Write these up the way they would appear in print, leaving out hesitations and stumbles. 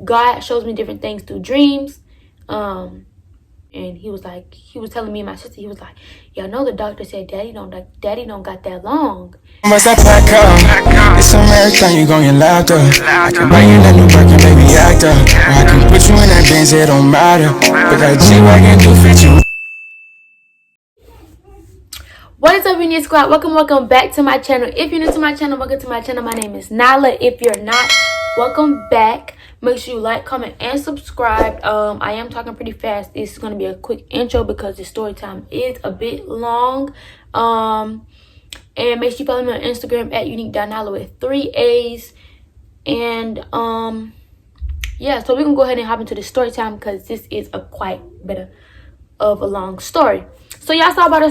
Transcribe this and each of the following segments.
God shows me different things through dreams. And he was telling me and my sister, he was like, y'all know the doctor said daddy don't got that long. Must I pack up? It's a marathon, you gon' get locked up. I can buy you that new Birkin, baby, act up. Or I can put you in that Benz, it don't matter. But that G-Wagon do fit you. What is up, Union Squad? Welcome back to my channel. If you're new to my channel, welcome to my channel. My name is Nyla. If you're not, welcome back. Make sure you like, comment, and subscribe. I am talking pretty fast. This is going to be a quick intro because the story time is a bit long. And make sure you follow me on Instagram at unique.nyla with 3 A's. And yeah, so we're going to go ahead and hop into the story time because this is a quite bit of a long story. So y'all saw about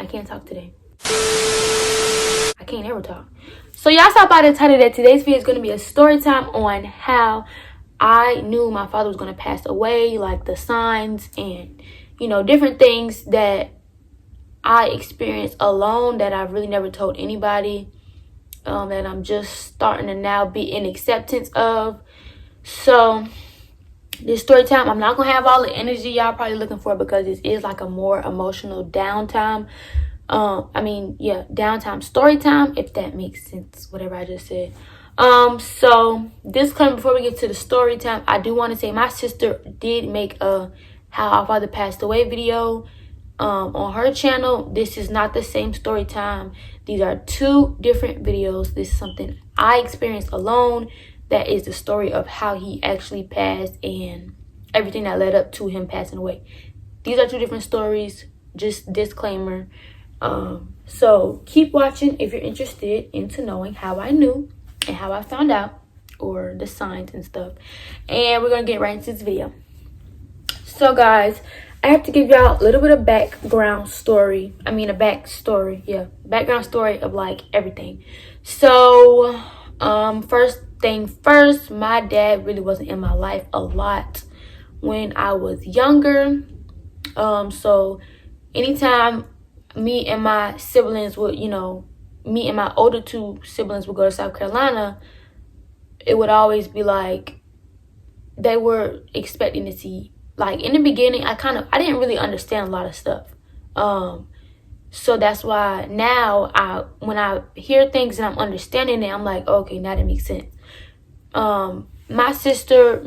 I can't talk today. I can't ever talk. So y'all saw by the title that today's video is going to be a story time on how I knew my father was going to pass away, like the signs and, you know, different things that I experienced alone that I've really never told anybody, that I'm just starting to now be in acceptance of. So this story time, I'm not gonna have all the energy y'all probably looking for because this is like a more emotional downtime. Downtime story time, if that makes sense, whatever I just said. So disclaimer before we get to the story time, I do want to say my sister did make a how our father passed away video on her channel. This is not the same story time. These are two different videos. This is something I experienced alone. That is the story of how he actually passed and everything that led up to him passing away. These are two different stories, just disclaimer. So keep watching if you're interested into knowing how I knew and how I found out, or the signs and stuff. And we're going to get right into this video. So guys, I have to give y'all a little bit of background story. Background story of like everything. So first thing first, my dad really wasn't in my life a lot when I was younger. So anytime me and my siblings would, me and my older two siblings would go to South Carolina, it would always be like they were expecting to see, like in the beginning, I didn't really understand a lot of stuff. So that's why now when I hear things and I'm understanding it, I'm like, okay, now that makes sense. My sister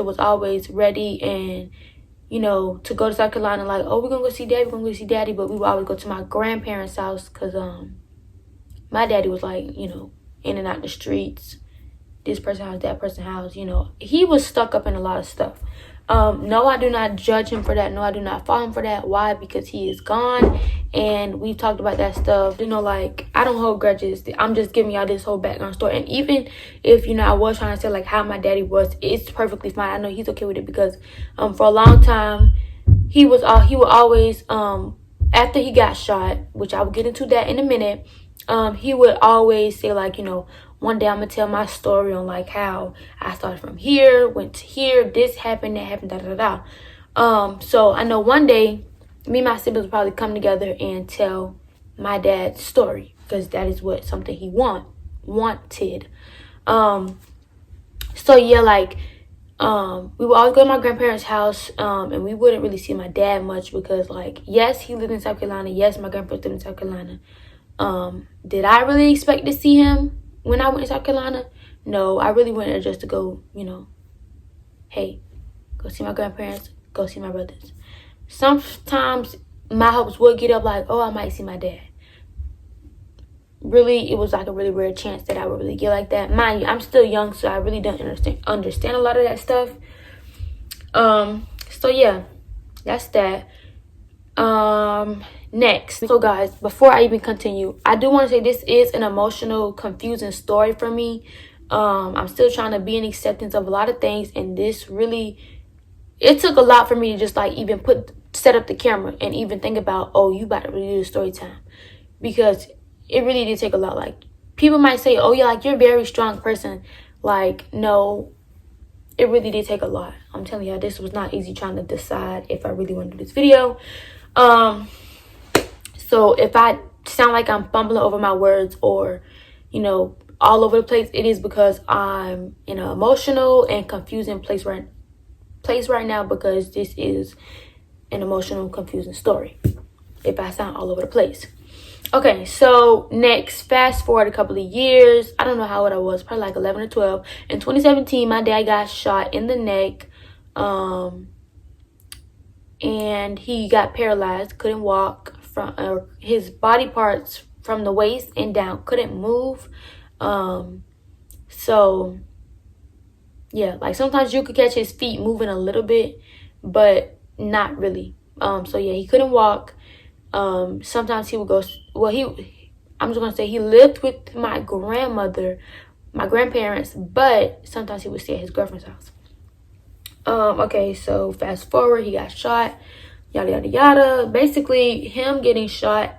was always ready and, to go to South Carolina, like, oh, we're gonna go see daddy, but we would always go to my grandparents' house because my daddy was like, in and out the streets, this person's house, that person's house, he was stuck up in a lot of stuff. No, I do not judge him for that. No, I do not follow him for that. Why? Because he is gone, and we've talked about that stuff. Like, I don't hold grudges. I'm just giving y'all this whole background story. And even if, I was trying to say, like, how my daddy was, it's perfectly fine. I know he's okay with it because for a long time, he would always, after he got shot, which I will get into that in a minute, he would always say, like, one day I'm going to tell my story on, like, how I started from here, went to here, this happened, that happened, da-da-da. So I know one day, me and my siblings would probably come together and tell my dad's story because that is something he wanted. So, yeah, like, we would always go to my grandparents' house, and we wouldn't really see my dad much because, like, yes, he lived in South Carolina. Yes, my grandparents lived in South Carolina. Did I really expect to see him when I went to South Carolina? No, I really went there just to go, hey, go see my grandparents, go see my brothers. Sometimes my hopes would get up like, oh, I might see my dad. Really, it was like a really rare chance that I would really get like that. Mind you, I'm still young, so I really don't understand a lot of that stuff. So yeah, that's that. Next, so guys, before I even continue, I do want to say this is an emotional, confusing story for me. I'm still trying to be in acceptance of a lot of things, and this really, it took a lot for me to just like even set up the camera and even think about, oh, you about to really do the story time, because it really did take a lot. Like, people might say, oh yeah, like, you're a very strong person. Like, no, it really did take a lot. I'm telling you, this was not easy trying to decide if I really want to do this video. So if I sound like I'm fumbling over my words or, all over the place, it is because I'm in an emotional and confusing place right now, because this is an emotional, confusing story if I sound all over the place. Okay, so next, fast forward a couple of years. I don't know how old I was, probably like 11 or 12. In 2017, my dad got shot in the neck, and he got paralyzed, couldn't walk, from his body parts from the waist and down couldn't move. So yeah, like sometimes you could catch his feet moving a little bit, but not really. So yeah, he couldn't walk. Sometimes he would go, I'm just gonna say he lived with my grandparents, but sometimes he would stay at his girlfriend's house. Okay, so fast forward, he got shot, yada yada yada. Basically, him getting shot,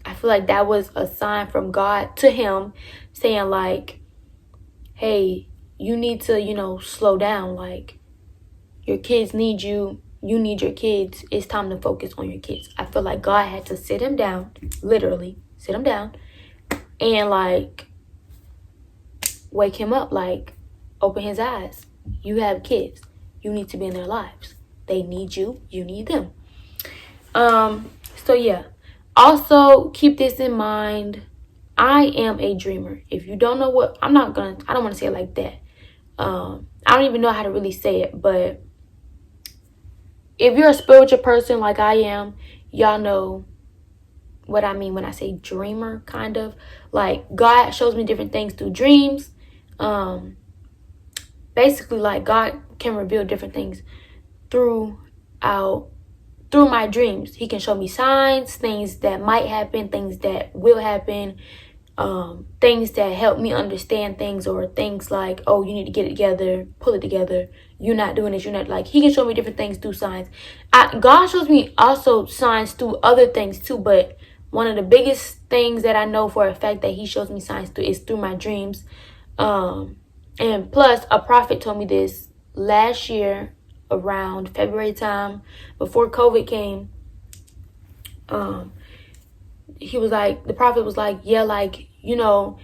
I feel like that was a sign from God to him, saying like, hey, you need to, slow down. Like, your kids need you. You need your kids. It's time to focus on your kids. I feel like God had to sit him down, literally sit him down, and like wake him up, like open his eyes. You have kids. You need to be in their lives. They need you. You need them. So yeah. Also, keep this in mind. I am a dreamer. If you don't know what, I don't want to say it like that. I don't even know how to really say it, but if you're a spiritual person like I am, y'all know what I mean when I say dreamer, kind of. Like, God shows me different things through dreams. Basically, like, God can reveal different things through my dreams. He can show me signs, things that might happen, things that will happen, things that help me understand things, or things like, oh, you need to get it together, pull it together, you're not doing this, you're not, like, he can show me different things through signs. God shows me also signs through other things too, but one of the biggest things that I know for a fact that he shows me signs through is through my dreams. And plus, a prophet told me this last year around February time, before COVID came. He was like, the prophet was like, yeah, like, you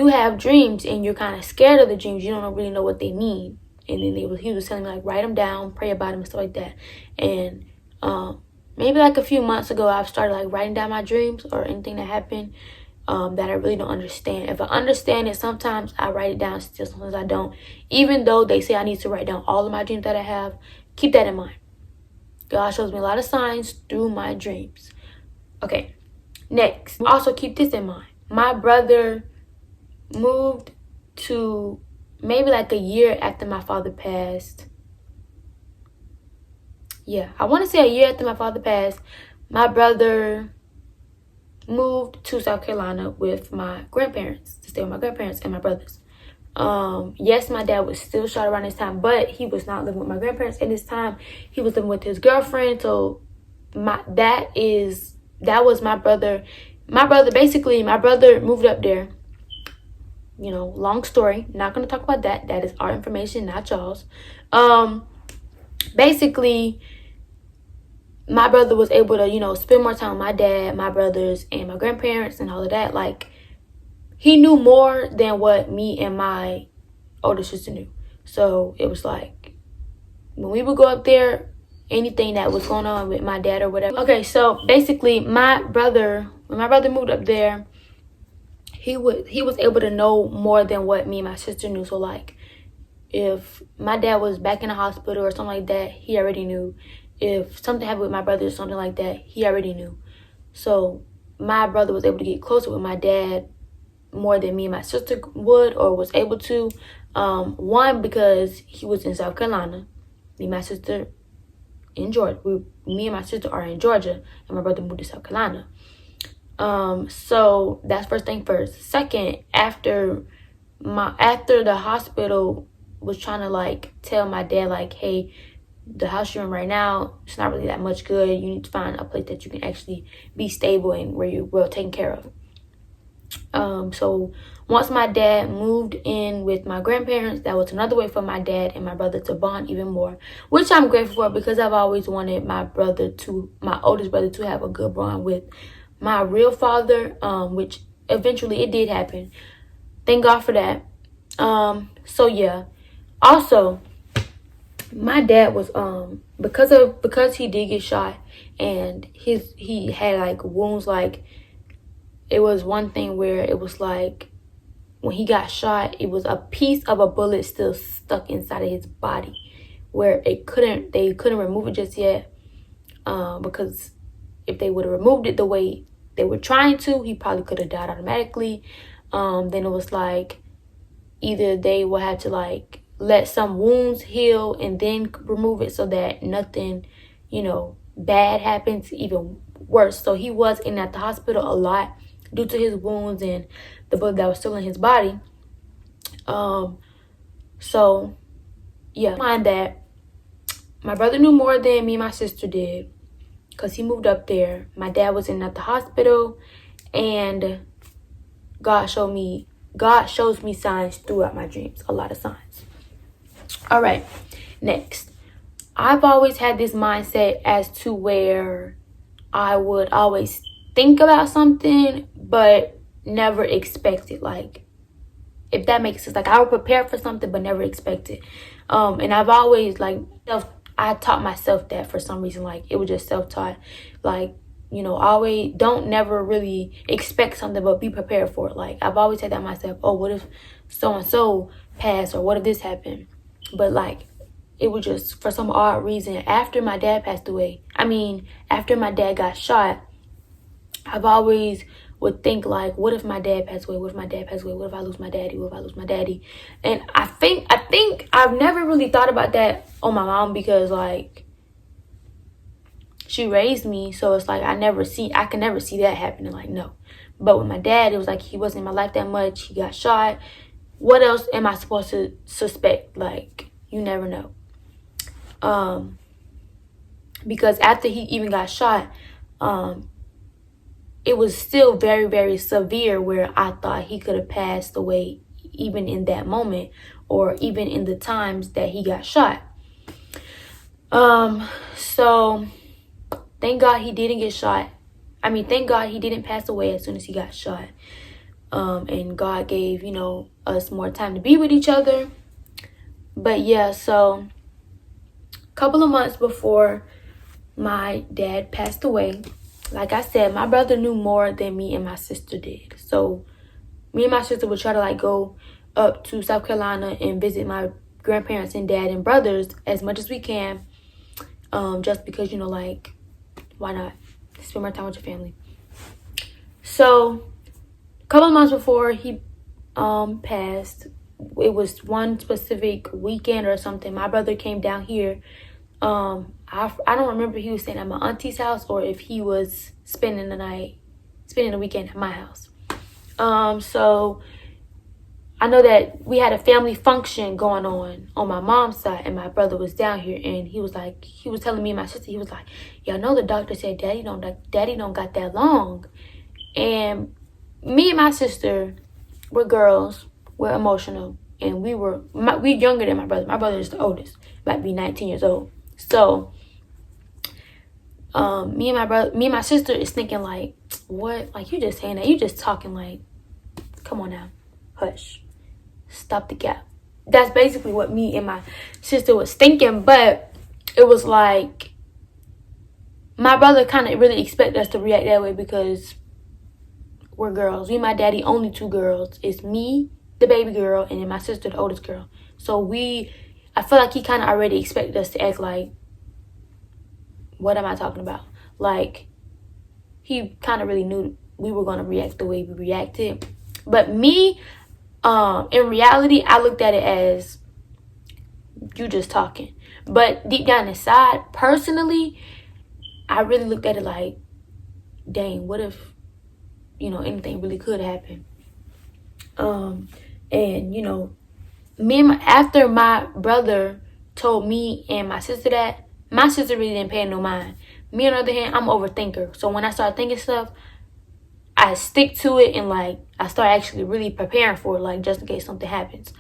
have dreams and you're kind of scared of the dreams. You don't really know what they mean. And then he was telling me, like, write them down, pray about them and stuff like that. And maybe like a few months ago, I've started like writing down my dreams or anything that happened that I really don't understand. If I understand it, sometimes I write it down, still sometimes I don't. Even though they say I need to write down all of my dreams that I have, keep that in mind. God shows me a lot of signs through my dreams. Okay, next. Also keep this in mind. My brother moved to maybe like a year after my father passed. Yeah, I want to say a year after my father passed, my brother moved to South Carolina with my grandparents, to stay with my grandparents and my brothers. Yes, my dad was still shot around this time, but he was not living with my grandparents at this time. He was living with his girlfriend. So that was my brother. My brother moved up there. Long story. Not going to talk about that. That is our information, not y'all's. Basically, my brother was able to, spend more time with my dad, my brothers, and my grandparents and all of that. Like, he knew more than what me and my older sister knew. So it was like, when we would go up there, anything that was going on with my dad or whatever. Okay, so basically, when my brother moved up there, he was able to know more than what me and my sister knew. So like, if my dad was back in the hospital or something like that, he already knew. If something happened with my brother or something like that, he already knew. So my brother was able to get closer with my dad more than me and my sister would, or was able to. One, because he was in South Carolina, me and my sister in Georgia. Me and my sister are in Georgia, and my brother moved to South Carolina. So that's first thing first. Second, after the hospital was trying to like tell my dad like, hey, the house you're in right now, it's not really that much good. You need to find a place that you can actually be stable in, where you're well taken care of. So once my dad moved in with my grandparents, that was another way for my dad and my brother to bond even more, which I'm grateful for, because I've always wanted my oldest brother to have a good bond with my real father, which eventually it did happen. thank God for that. So yeah. Also, my dad was because he did get shot, and he had like wounds. Like, it was one thing where it was like when he got shot, it was a piece of a bullet still stuck inside of his body, where they couldn't remove it just yet, because if they would have removed it the way they were trying to, he probably could have died automatically. Then it was like either they would have to like let some wounds heal and then remove it so that nothing, bad happens, even worse. So he was in at the hospital a lot due to his wounds and the blood that was still in his body. So yeah, mind that my brother knew more than me and my sister did, because he moved up there. My dad was in at the hospital, and God shows me signs throughout my dreams, a lot of signs. All right, next. I've always had this mindset as to where I would always think about something, but never expect it. Like, if that makes sense. Like, I would prepare for something, but never expect it. And I've always, like, I taught myself that for some reason. Like, it was just self-taught. Like, always don't never really expect something, but be prepared for it. Like, I've always said that myself. Oh, what if so-and-so passed, or what if this happened? But like, it was just for some odd reason after my dad passed away. After my dad got shot, I've always would think like, what if my dad passed away? What if my dad passed away? What if I lose my daddy? What if I lose my daddy? And I think I've never really thought about that on my mom, because like, she raised me, so it's like I can never see that happening. Like, no. But with my dad, it was like he wasn't in my life that much. He got shot. What else am I supposed to suspect? Like, you never know. Because after he even got shot, it was still very, very severe, where I thought he could have passed away even in that moment, or even in the times that he got shot. So thank God he didn't get shot. Thank God he didn't pass away as soon as he got shot. And God gave, us more time to be with each other. But yeah, so a couple of months before my dad passed away, like I said, my brother knew more than me and my sister did. So me and my sister would try to like go up to South Carolina and visit my grandparents and dad and brothers as much as we can. Just because, like, why not? Spend more time with your family. So a couple of months before he passed, it was one specific weekend or something, my brother came down here. I don't remember if he was staying at my auntie's house or if he was spending the weekend at my house. So I know that we had a family function going on my mom's side, and my brother was down here, and he was telling me and my sister, he was like, "Y'all know the doctor said daddy don't got that long." And me and my sister, we're girls, we're emotional, and we're younger than my brother. My brother is the oldest, about to be 19 years old. So me and my sister is thinking like, what? Like, you just saying that, you just talking, like, come on now, hush, stop the gap. That's basically what me and my sister was thinking. But it was like, my brother kind of really expected us to react that way, because we're girls. Me and my daddy, only two girls. It's me, the baby girl, and then my sister, the oldest girl. So I feel like he kind of already expected us to act like, what am I talking about? Like, he kind of really knew we were going to react the way we reacted. But me, in reality, I looked at it as, you just talking. But deep down inside, personally, I really looked at it like, dang, what if, anything really could happen? And, after my brother told me and my sister that, my sister really didn't pay no mind. Me, on the other hand, I'm an overthinker. So when I start thinking stuff, I stick to it, and like, I start actually really preparing for it, like, just in case something happens.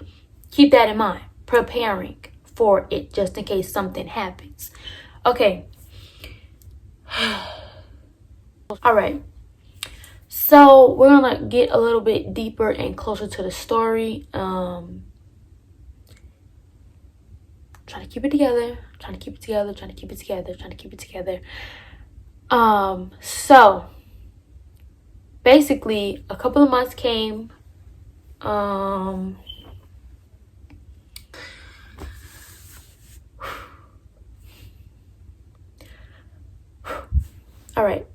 Keep that in mind. Preparing for it just in case something happens. Okay. All right. So we're gonna get a little bit deeper and closer to the story. Trying to keep it together, trying to keep it together, trying to keep it together, trying to keep it together. So basically a couple of months came. All right.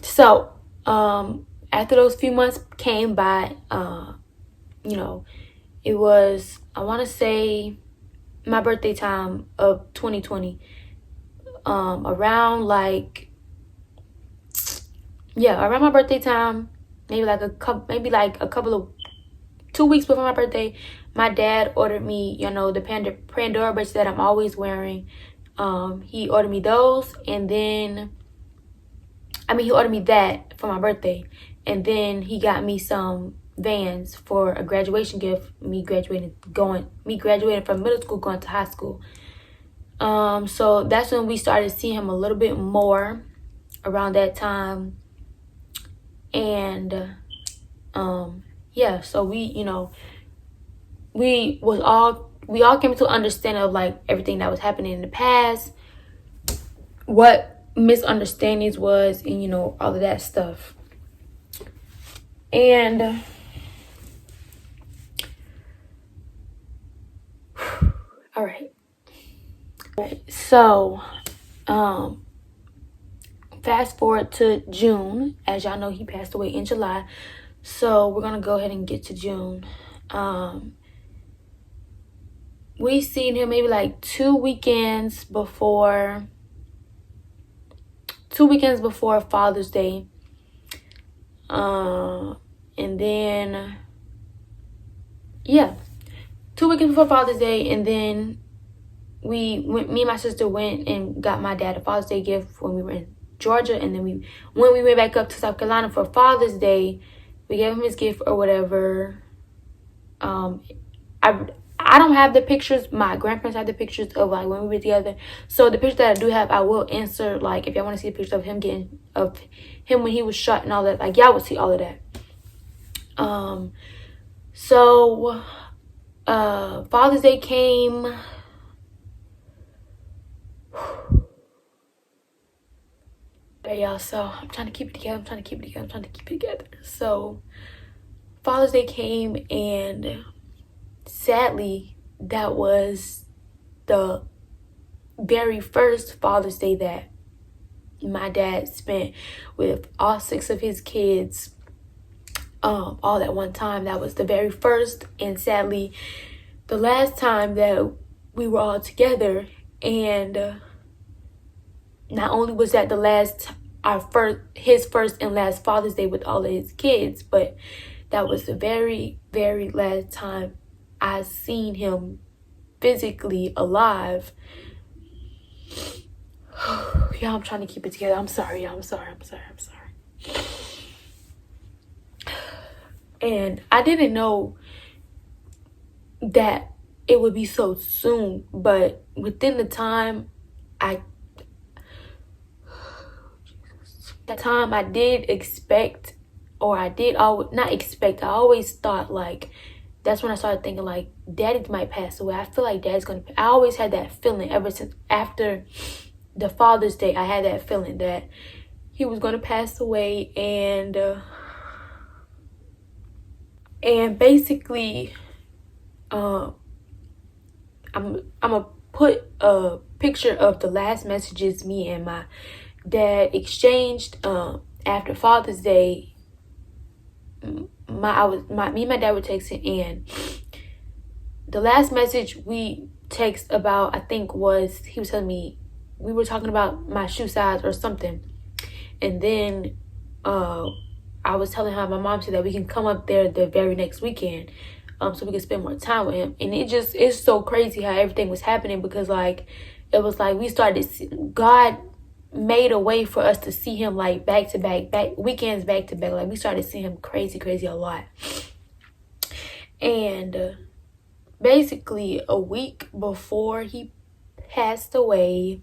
So after those few months came by, it was, I want to say, my birthday time of 2020. Around around my birthday time, maybe like a couple of 2 weeks before my birthday, my dad ordered me, the Pandora bracelet that I'm always wearing. He ordered me those, and then, he ordered me that for my birthday, and then he got me some Vans for a graduation gift. Me graduating from middle school, going to high school. So that's when we started seeing him a little bit more around that time, and so we all came to an understanding of like everything that was happening in the past, what misunderstandings was, and all of that stuff. And all right, so fast forward to June. As y'all know, he passed away in July, so we're gonna go ahead and get to June. We seen him maybe like 2 weekends before Father's Day. And then 2 weekends before Father's Day, and then me and my sister went and got my dad a Father's Day gift when we were in Georgia, and then when we went back up to South Carolina for Father's Day, we gave him his gift or whatever. I don't have the pictures. My grandparents have the pictures of like when we were together. So the picture that I do have, I will insert, like if y'all want to see a picture of him when he was shot and all that, like y'all will see all of that. So Father's Day came. Okay, y'all, so I'm trying to keep it together. So Father's Day came, and sadly, that was the very first Father's Day that my dad spent with all 6 of his kids, all at one time. That was the very first, and sadly, the last time that we were all together. And not only was that his first and last Father's Day with all of his kids, but that was the very, very last time I seen him physically alive. Yeah, I'm trying to keep it together. I'm sorry. And I didn't know that it would be so soon, but within the time, I did expect, or I did always not expect. I always thought, like, that's when I started thinking like Daddy might pass away. I feel like Daddy's gonna. I always had that feeling ever since after the Father's Day. I had that feeling that he was gonna pass away, and basically, I'm gonna put a picture of the last messages me and my dad exchanged after Father's Day. Me and my dad were texting, and the last message we text about, I think, was he was telling me, we were talking about my shoe size or something, and then I was telling him, my mom said that we can come up there the very next weekend, so we can spend more time with him. And it's so crazy how everything was happening, because like it was like we started, God made a way for us to see him like back to back weekends, back to back. Like we started seeing him crazy a lot. And basically a week before he passed away,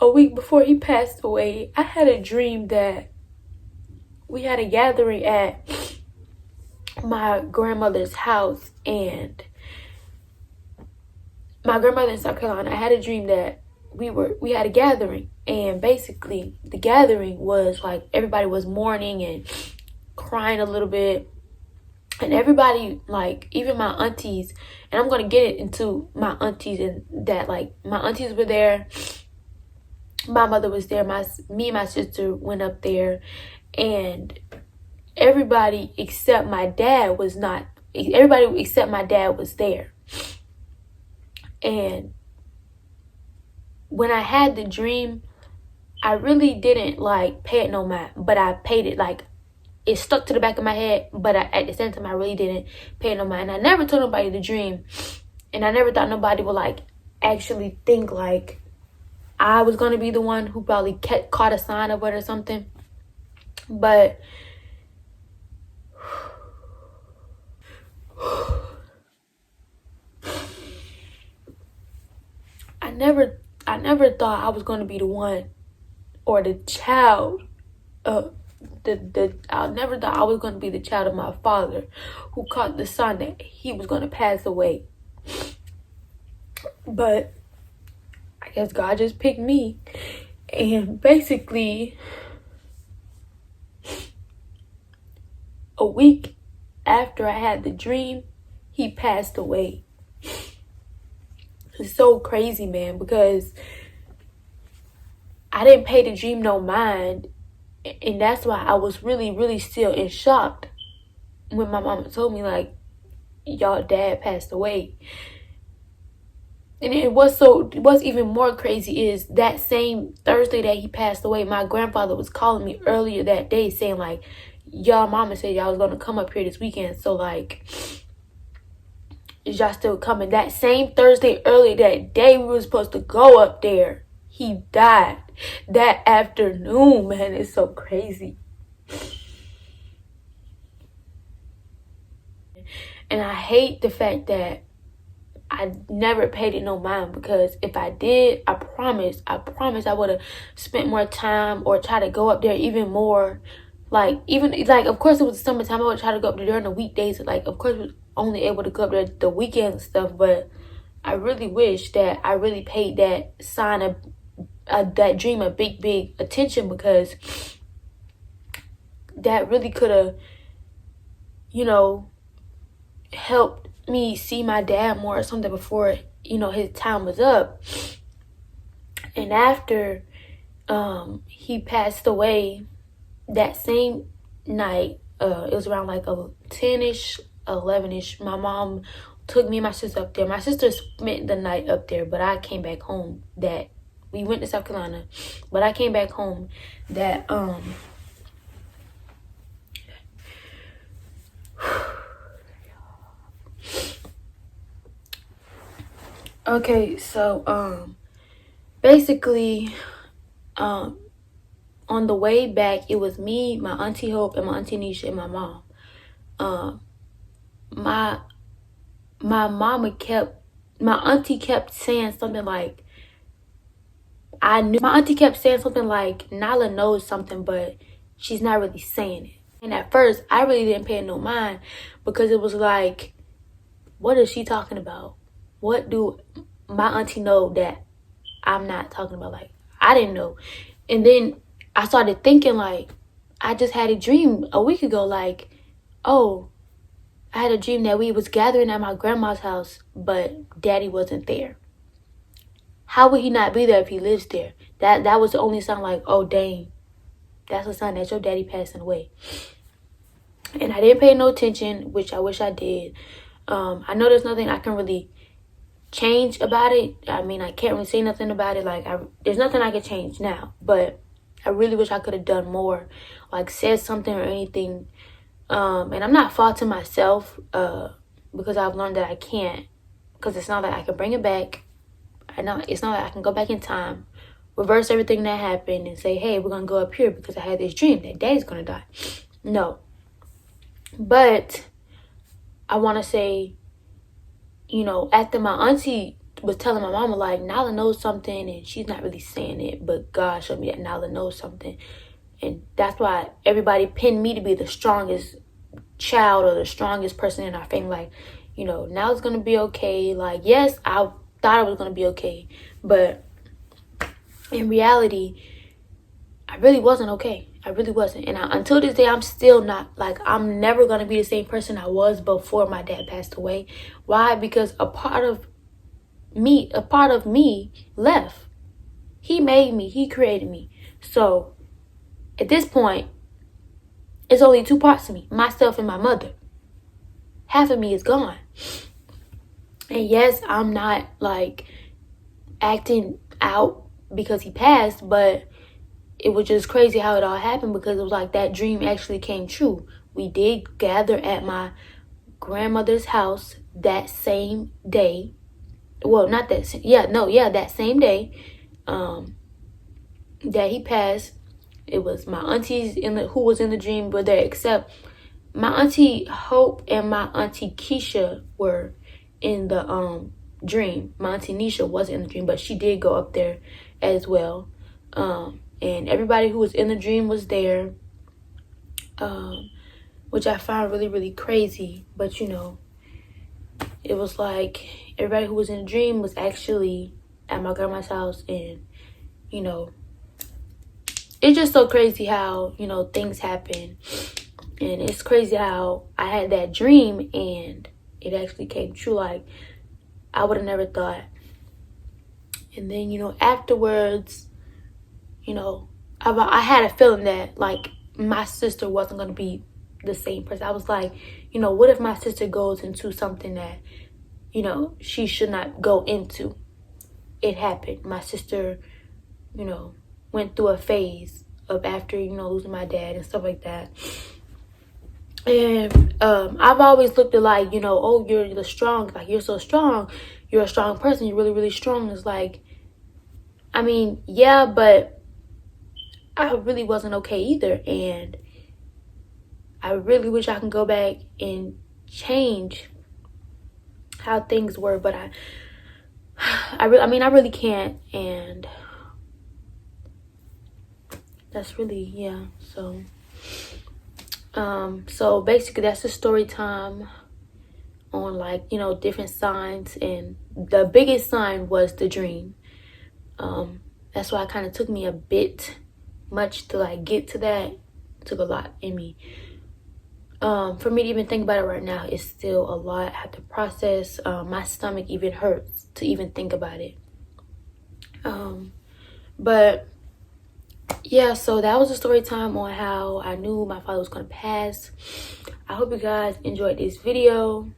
a week before he passed away, I had a dream that we had a gathering at my grandmother's house, and my grandmother in South Carolina. I had a dream that we had a gathering, and basically the gathering was like everybody was mourning and crying a little bit, and everybody, like even my aunties, and I'm gonna get into my aunties, and that like my aunties were there, my mother was there, me and my sister went up there, and everybody except my dad was not. Everybody except my dad was there. And when I had the dream, I really didn't like pay it no mind, but I paid it, like it stuck to the back of my head, but at the same time I really didn't pay it no mind. And I never told nobody the dream, and I never thought nobody would like actually think like I was gonna be the one who probably caught a sign of it or something. But I never thought I was gonna be the one or the child of I never thought I was gonna be the child of my father who caught the sign that he was gonna pass away. But I guess God just picked me. And basically a week after I had the dream, he passed away. It's so crazy, man, because I didn't pay the dream no mind, and that's why I was really, really still in shock when my mama told me like, y'all dad passed away. And what's even more crazy is that same Thursday that he passed away, my grandfather was calling me earlier that day saying like, y'all mama said y'all was gonna come up here this weekend, so like, is y'all still coming? That same Thursday earlier that day we were supposed to go up there, he died that afternoon, man. It's so crazy. And I hate the fact that I never paid it no mind, because if I did, I promise I would have spent more time or try to go up there even more. Like, even like, of course it was summertime, I would try to go up there during the weekdays. Like, of course, we was only able to go up there the weekends and stuff, but I really wish that I really paid that sign of that dream a big attention, because that really could have, you know, helped me see my dad more or something before, you know, his time was up. And after he passed away, that same night, it was around like 10ish, 11ish, my mom took me and my sister up there. My sister spent the night up there, but I came back home. That we went to South Carolina, but I came back home that okay, so basically on the way back, it was me, my auntie Hope, and my auntie Nisha, and my mom. My auntie kept saying something like, my auntie kept saying something like, Nala knows something, but she's not really saying it. And at first, I really didn't pay no mind, because it was like, what is she talking about? What do my auntie know that I'm not talking about? Like, I didn't know. And then I started thinking like, I just had a dream a week ago, like, oh, I had a dream that we was gathering at my grandma's house, but daddy wasn't there. How would he not be there if he lives there? That was the only sign, like, oh dang, that's a sign that your daddy passing away. And I didn't pay no attention, which I wish I did. I know there's nothing I can really change about it. I mean, I can't really say nothing about it. Like, there's nothing I can change now, but I really wish I could have done more, like said something or anything. And I'm not faulting myself, because I've learned that I can't, because it's not like I can bring it back. I know it's not like I can go back in time, reverse everything that happened, and say, hey, we're gonna go up here because I had this dream that daddy's gonna die. No. But I want to say, you know, after my auntie was telling my mama, like, Nala knows something, and she's not really saying it, but God showed me that Nala knows something. And that's why everybody pinned me to be the strongest child or the strongest person in our family. Like, you know, now it's gonna be okay. Like, yes, I thought it was gonna be okay, but in reality, I really wasn't okay. I really wasn't. And until this day, I'm still not. Like, I'm never gonna be the same person I was before my dad passed away. Why? Because a part of me left. He made me. He created me. So at this point, it's only two parts of me, myself and my mother. Half of me is gone. And yes, I'm not like acting out because he passed, but it was just crazy how it all happened, because it was like that dream actually came true. We did gather at my grandmother's house that same day. Well, not that, that same day that he passed. It was my aunties who was in the dream were there, except my auntie Hope and my auntie Keisha were in the dream. My auntie Nisha wasn't in the dream, but she did go up there as well. And everybody who was in the dream was there, which I found really, really crazy. But, you know, it was like everybody who was in the dream was actually at my grandma's house. And, you know, it's just so crazy how, you know, things happen. And it's crazy how I had that dream and it actually came true. Like, I would have never thought. And then, you know, afterwards, you know, I had a feeling that, like, my sister wasn't going to be the same person. I was like, you know, what if my sister goes into something that, you know, she should not go into? It happened. My sister, you know, went through a phase of after, you know, losing my dad and stuff like that. And I've always looked at, like, you know, oh, you're the strong, like, you're so strong. You're a strong person. You're really, really strong. It's like, I mean, yeah, but I really wasn't okay either, and I really wish I can go back and change how things were, but I really can't, and that's really, yeah. So basically that's the story time on, like, you know, different signs, and the biggest sign was the dream. That's why it kind of took me a bit much to, like, get to that. It took a lot in me. For me to even think about it right now, it's still a lot. I have to process. My stomach even hurts to even think about it. But yeah, so that was a story time on how I knew my father was going to pass. I hope you guys enjoyed this video.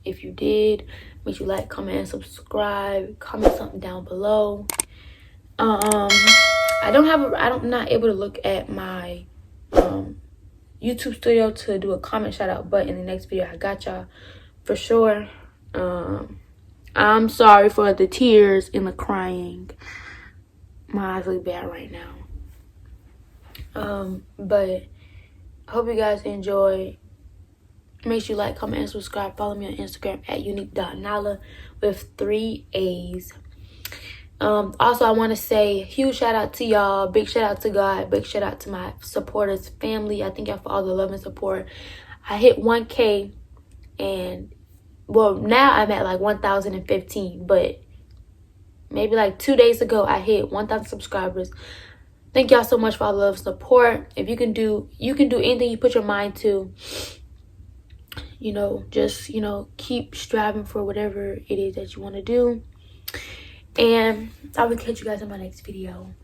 If you did, make sure you like, comment, and subscribe. Comment something down below. I'm not able to look at my YouTube studio to do a comment shout out, but in the next video I got y'all for sure. I'm sorry for the tears and the crying. My eyes look bad right now. But I hope you guys enjoy. Make sure you like, comment, and subscribe. Follow me on Instagram at unique.nala with 3 A's. Also, I want to say huge shout out to y'all. Big shout out to God. Big shout out to my supporters, family. I thank y'all for all the love and support. I hit 1K, and well, now I'm at like 1,015, but maybe like 2 days ago I hit 1,000 subscribers. Thank y'all so much for all the love and support. If you can do anything you put your mind to. You know, just, you know, keep striving for whatever it is that you want to do. And I will catch you guys in my next video.